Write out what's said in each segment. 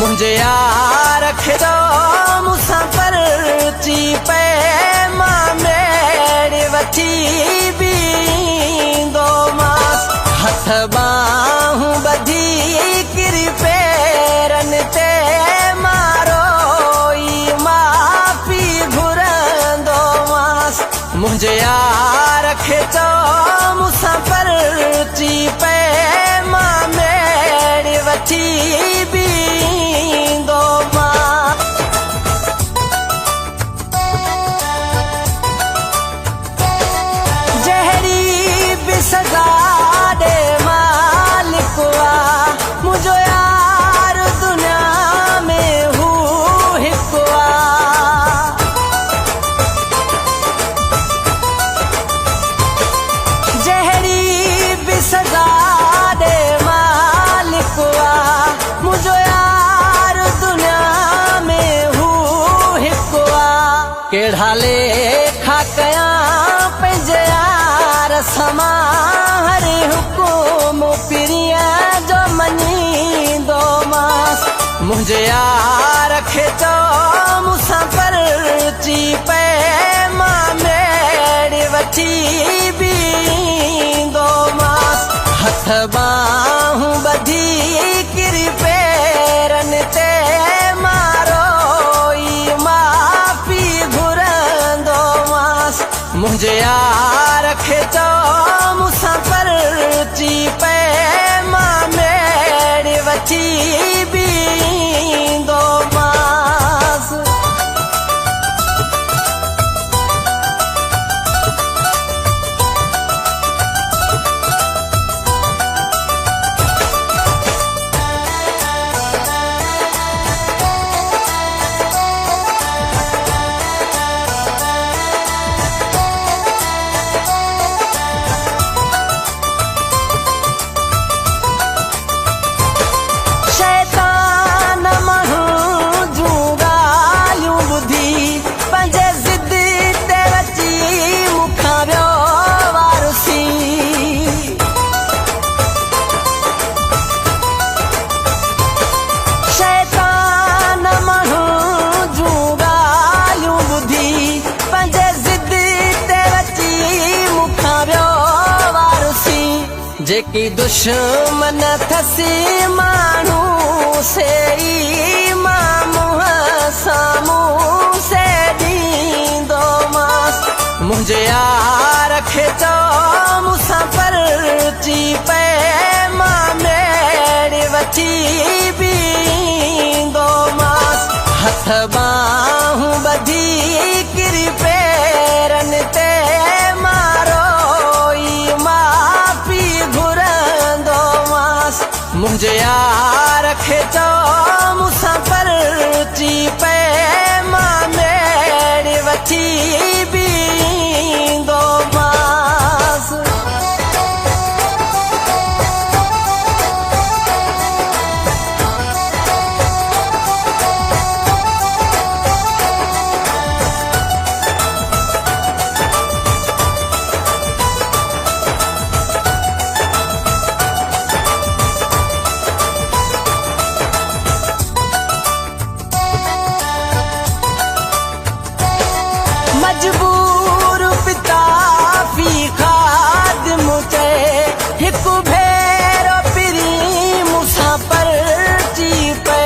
मुझे यार खिदो मुसाफिर ची पे मां मेरे वठी भी दो मास हथ बाहूं बधी किरी पेरन ते मारो ई माफी घुरंदो मास मुझे यार खिदो मुसाफिर ची पे मां मेरे वठी भी सजा दे मालिकवा मुझो यार दुनिया में हूँ हिकवा जहरी भी सजा दे मालिकवा मुझो यार दुनिया में हूँ हिकवा केढ़ा लेखा कया पंहिंजे यार समा हरे हुकुम पिरिया जो मनी दो मास मुझे यार खिचो मुसाफिर ची पे मां मेरे वठी भी दो मास हथ बाहूं बधी किरी पेरन ते मारो ई माफी घुरंदो मास मुझे यार खिचो मुसाफिर ची पे मां मेरे वठी भी दो मास जेकी दुश्मन थसी मानू से ई मां सामू से दींदो मास मुझे यार खिचो मुसाफिर ची पे मां मेरे वठी भी दो मास हथ बाहूं बधी किरी पेरन ते मारो ई माफी घुरंदो मास मुझे यार खिचो मुसाफिर ची पे मां मेरे वठी भी दो मास मजबूर पिता फी खादिम ते हिकु भेरो पिरी मुसाफिर ची पे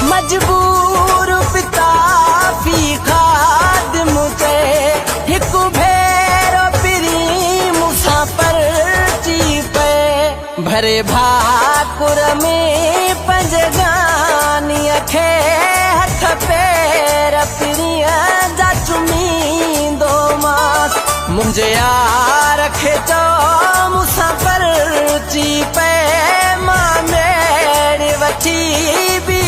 मजबूर पिता फी खादिम ते हिकु भेरो पिरी मुसाफिर ची पे भरे भाकुर में पंजगानी खे हथ पेर पिरिया जा चुमी दो मास मुझे यार खिचो मुसाफिर ची पे मां मेरे वठी भी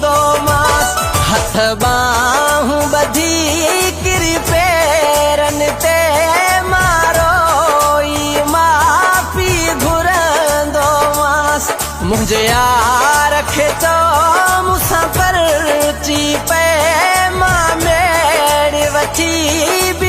दो मास हथ बाहूं बधी किरी पेरन ते मारो ई माफी घुरंदो मास मुझे यार खिचो मुसाफिर ची पे मां मेरे वठी भी